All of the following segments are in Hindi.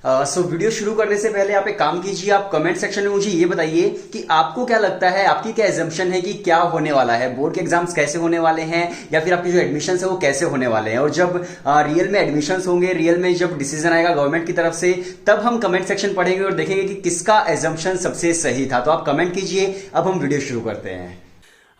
वीडियो शुरू करने से पहले आप एक काम कीजिए, आप कमेंट सेक्शन में मुझे ये बताइए कि आपको क्या लगता है, आपकी क्या एजम्पशन है कि क्या होने वाला है, बोर्ड के एग्जाम्स कैसे होने वाले हैं या फिर आपके जो एडमिशन है वो कैसे होने वाले हैं। और जब रियल में एडमिशन होंगे, रियल में जब डिसीजन आएगा गवर्नमेंट की तरफ से, तब हम कमेंट सेक्शन पढ़ेंगे और देखेंगे कि किसका एजम्पशन सबसे सही था। तो आप कमेंट कीजिए। अब हम वीडियो शुरू करते हैं।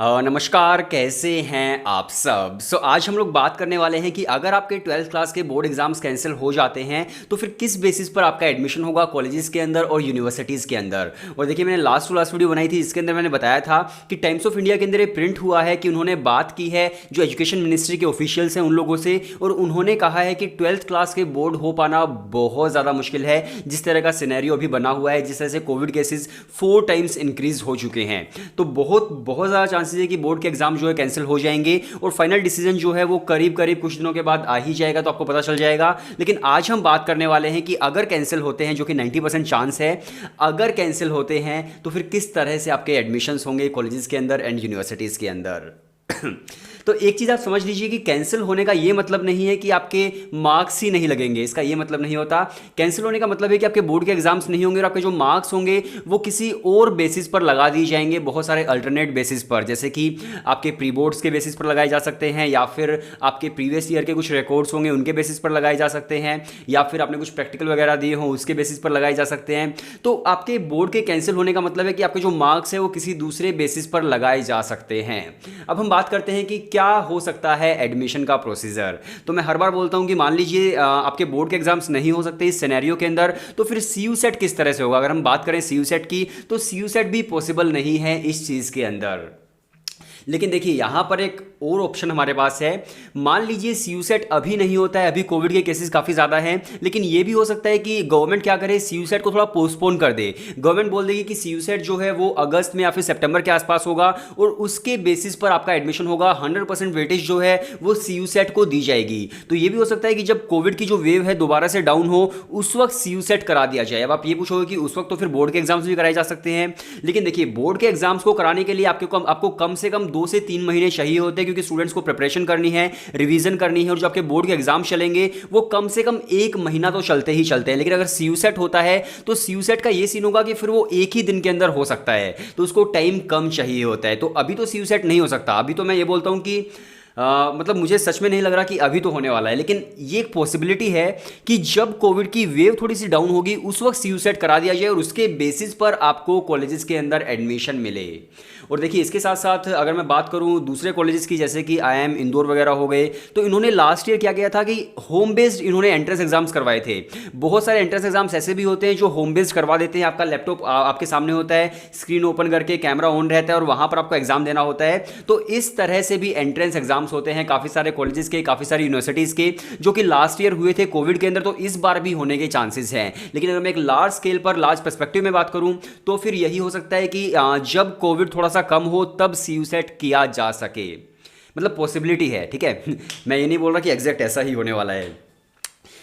नमस्कार, कैसे हैं आप सब। आज हम लोग बात करने वाले हैं कि अगर आपके 12th क्लास के बोर्ड एग्जाम्स कैंसिल हो जाते हैं तो फिर किस बेसिस पर आपका एडमिशन होगा कॉलेजेस के अंदर और यूनिवर्सिटीज़ के अंदर। और देखिए, मैंने लास्ट टू लास्ट वीडियो बनाई थी, इसके अंदर मैंने बताया था कि टाइम्स ऑफ इंडिया के अंदर एक प्रिंट हुआ है कि उन्होंने बात की है जो एजुकेशन मिनिस्ट्री के ऑफिशियल्स हैं उन लोगों से, और उन्होंने कहा है कि 12th क्लास के बोर्ड हो पाना बहुत ज़्यादा मुश्किल है। जिस तरह का सिनेरियो अभी बना हुआ है, जिस तरह से कोविड केसेस 4 टाइम्स इंक्रीज हो चुके हैं, तो बहुत ज़्यादा चांसेस है कि बोर्ड के एग्जाम जो है कैंसिल हो जाएंगे और फाइनल डिसीजन जो है वो करीब कुछ दिनों के बाद आ ही जाएगा, तो आपको पता चल जाएगा। लेकिन आज हम बात करने वाले हैं कि अगर कैंसिल होते हैं, जो कि 90% चांस है, अगर कैंसिल होते हैं तो फिर किस तरह से आपके एडमिशंस होंगे कॉलेजेस के अंदर एंड यूनिवर्सिटीज़ के अंदर। तो एक चीज़ आप समझ लीजिए कि कैंसिल होने का ये मतलब नहीं है कि आपके मार्क्स ही नहीं लगेंगे, इसका ये मतलब नहीं होता। कैंसिल होने का मतलब है कि आपके बोर्ड के एग्जाम्स नहीं होंगे और आपके जो मार्क्स होंगे वो किसी और बेसिस पर लगा दिए जाएंगे, बहुत सारे अल्टरनेट बेसिस पर, जैसे कि आपके प्री बोर्ड्स के बेसिस पर लगाए जा सकते हैं, या फिर आपके प्रीवियस ईयर के कुछ रिकॉर्ड्स होंगे उनके बेसिस पर लगाए जा सकते हैं, या फिर आपने कुछ प्रैक्टिकल वगैरह दिए हों उसके बेसिस पर लगाए जा सकते हैं। तो आपके बोर्ड के कैंसिल होने का मतलब है कि आपके जो मार्क्स है वो किसी दूसरे बेसिस पर लगाए जा सकते हैं। अब हम बात करते हैं कि क्या हो सकता है एडमिशन का प्रोसीजर। तो मैं हर बार बोलता हूं कि मान लीजिए आपके बोर्ड के एग्जाम्स नहीं हो सकते इस सिनेरियो के अंदर, तो फिर सीयू सेट किस तरह से होगा। अगर हम बात करें सीयू सेट की, तो सीयू सेट भी पॉसिबल नहीं है इस चीज़ के अंदर। लेकिन देखिए, यहां पर एक और ऑप्शन हमारे पास है। मान लीजिए सीयू सेट अभी नहीं होता है, अभी कोविड के केसेस काफ़ी ज़्यादा हैं, लेकिन ये भी हो सकता है कि गवर्नमेंट क्या करे, सीयू सेट को थोड़ा पोस्टपोन कर दे। गवर्नमेंट बोल देगी कि सीयू सेट जो है वो अगस्त में या फिर सितंबर के आसपास होगा और उसके बेसिस पर आपका एडमिशन होगा। 100% वेटेज जो है वो सीयू सेट को दी जाएगी। तो ये भी हो सकता है कि जब कोविड की जो वेव है दोबारा से डाउन हो, उस वक्त सीयू सेट करा दिया जाए। अब आप ये पूछोगे कि उस वक्त तो फिर बोर्ड के एग्जाम्स भी कराए जा सकते हैं, लेकिन देखिए, बोर्ड के एग्जाम्स को कराने के लिए आपको कम से कम 2 से 3 महीने चाहिए होते हैं, क्योंकि स्टूडेंट्स को प्रिपरेशन करनी है, रिवीजन करनी है, और जो आपके बोर्ड के एग्जाम चलेंगे वो कम से कम 1 महीना तो चलते ही चलते हैं। लेकिन अगर सीयू सेट होता है तो सीयू सेट का ये सीन होगा कि फिर वो एक ही दिन के अंदर हो सकता है, तो उसको टाइम कम चाहिए होता है। तो अभी तो सीयू सेट नहीं हो सकता। अभी तो मैं ये बोलता हूं कि मतलब मुझे सच में नहीं लग रहा कि अभी तो होने वाला है, लेकिन ये एक पॉसिबिलिटी है कि जब कोविड की वेव थोड़ी सी डाउन होगी उस वक्त सीयू सेट करा दिया जाए और उसके बेसिस पर आपको कॉलेजेस के अंदर एडमिशन मिले। और देखिए, इसके साथ साथ अगर मैं बात करूं दूसरे कॉलेजेस की, जैसे कि आईआईएम इंदौर वगैरह हो गए, तो इन्होंने लास्ट ईयर क्या किया था कि होम बेस्ड इन्होंने एंट्रेंस एग्जाम्स करवाए थे। बहुत सारे एंट्रेंस एग्जाम्स ऐसे भी होते हैं जो होम बेस्ड करवा देते हैं। आपका लैपटॉप आपके सामने होता है, स्क्रीन ओपन करके कैमरा ऑन रहता है और वहां पर आपको एग्जाम देना होता है। तो इस तरह से भी एंट्रेंस एग्जाम्स होते हैं काफ़ी सारे कॉलेजेस के, काफ़ी सारी यूनिवर्सिटीज़ के, जो कि लास्ट ईयर हुए थे कोविड के अंदर, तो इस बार भी होने के चांसेस हैं। लेकिन अगर मैं एक लार्ज स्केल पर, लार्ज पर्सपेक्टिव में बात करूं, तो फिर यही हो सकता है कि जब कोविड थोड़ा सा कम हो तब सीयू सेट किया जा सके। मतलब पॉसिबिलिटी है, ठीक है। मैं ये नहीं बोल रहा कि एग्जैक्ट ऐसा ही होने वाला है।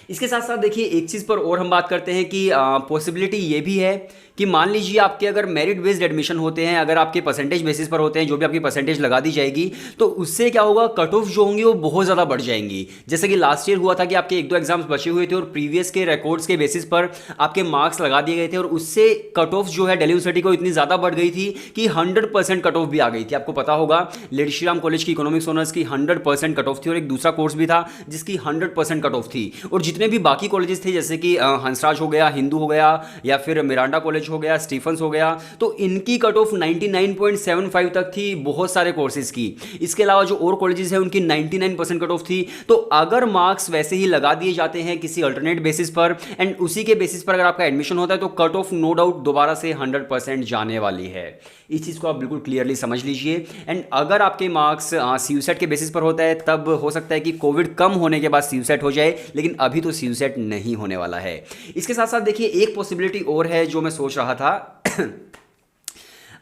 इसके साथ साथ देखिए, एक चीज़ पर और हम बात करते हैं कि पॉसिबिलिटी ये भी है कि मान लीजिए आपके अगर मेरिट बेस्ड एडमिशन होते हैं, अगर आपके परसेंटेज बेसिस पर होते हैं, जो भी आपकी परसेंटेज लगा दी जाएगी, तो उससे क्या होगा, कट ऑफ जो होंगी वो बहुत ज़्यादा बढ़ जाएंगी। जैसे कि लास्ट ईयर हुआ था कि आपके 1-2 एग्जाम्स बचे हुए थे और प्रीवियस के रिकॉर्ड्स के बेसिस पर आपके मार्क्स लगा दिए गए थे, और उससे कट ऑफ जो है दिल्ली यूनिवर्सिटी को इतनी ज़्यादा बढ़ गई थी कि 100% कट ऑफ भी आ गई थी। आपको पता होगा, लेडी श्री राम कॉलेज की इकोनॉमिक्स ऑनर्स की 100% कट ऑफ थी, और एक दूसरा कोर्स भी था जिसकी 100% कट ऑफ थी। और जितने भी बाकी कॉलेजेस थे, जैसे कि हंसराज हो गया, हिंदू हो गया, या फिर मिरांडा कॉलेज हो गया, स्टीफंस हो गया, तो इनकी कट ऑफ 99.75 तक थी बहुत सारे कोर्सेज की। इसके अलावा जो और कॉलेजेस हैं उनकी 99% कट ऑफ थी। तो अगर मार्क्स वैसे ही लगा दिए जाते हैं किसी अल्टरनेट बेसिस पर, एंड उसी के बेसिस पर अगर आपका एडमिशन होता है, तो कट ऑफ नो डाउट दोबारा से 100% जाने वाली है। इस चीज़ को आप बिल्कुल क्लियरली समझ लीजिए। एंड अगर आपके मार्क्स सीयू सेट के बेसिस पर होता है, तब हो सकता है कि कोविड कम होने के बाद सीयू सेट हो जाए, लेकिन अभी तो सीयू सेट नहीं होने वाला है। इसके साथ साथ देखिए, एक पॉसिबिलिटी और है जो मैं सोच रहा था।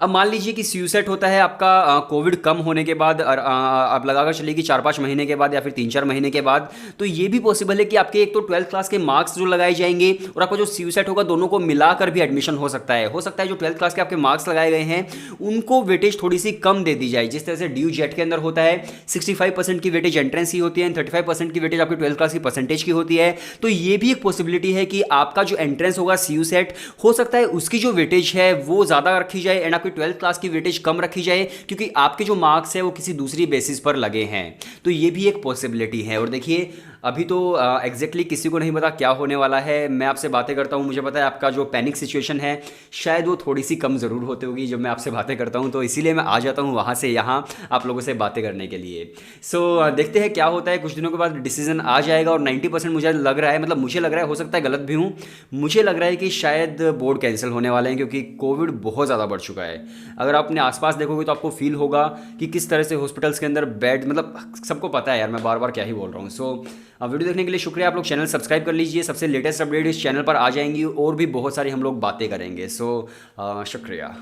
अब मान लीजिए कि सी सेट होता है आपका कोविड कम होने के बाद, और आप लगाकर चलिए कि 4-5 महीने के बाद या फिर 3-4 महीने के बाद, तो ये भी पॉसिबल है कि आपके एक तो 12th क्लास के मार्क्स जो लगाए जाएंगे और आपका जो सी सेट होगा, दोनों को मिलाकर भी एडमिशन हो सकता है। जो 12th क्लास के आपके मार्क्स लगाए गए हैं उनको वेटेज थोड़ी सी कम दे दी जाए, जिस तरह से ड्यू जेट के अंदर होता है 65% की वेटेज एंट्रेंस की होती है, 35% की वेटेज आपकी 12th क्लास की परसेंटेज की होती है। तो ये भी एक पॉसिबिलिटी है कि आपका जो एंट्रेंस होगा सी सेट, हो सकता है उसकी जो वेटेज है वो ज़्यादा रखी जाए एंड आपकी 12th क्लास की वेटेज कम रखी जाए, क्योंकि आपके जो मार्क्स है वो किसी दूसरी बेसिस पर लगे हैं। तो ये भी एक पॉसिबिलिटी है। और देखिए, अभी तो एग्जैक्टली किसी को नहीं पता क्या होने वाला है। मैं आपसे बातें करता हूँ, मुझे पता है आपका जो पैनिक सिचुएशन है शायद वो थोड़ी सी कम ज़रूर होती होगी जब मैं आपसे बातें करता हूँ, तो इसीलिए मैं आ जाता हूँ वहाँ से यहाँ आप लोगों से बातें करने के लिए। देखते हैं क्या होता है। कुछ दिनों के बाद डिसीजन आ जाएगा और 90% मुझे लग रहा है, मतलब मुझे लग रहा है, हो सकता है गलत भी हूँ, मुझे लग रहा है कि शायद बोर्ड कैंसिल होने वाले हैं, क्योंकि कोविड बहुत ज़्यादा बढ़ चुका है। अगर आप अपने आसपास देखोगे तो आपको फील होगा कि किस तरह से हॉस्पिटल्स के अंदर बेड, मतलब सबको पता है यार, मैं बार बार क्या ही बोल रहा हूँ। वीडियो देखने के लिए शुक्रिया। आप लोग चैनल सब्सक्राइब कर लीजिए, सबसे लेटेस्ट अपडेट इस चैनल पर आ जाएंगी और भी बहुत सारी हम लोग बातें करेंगे। शुक्रिया।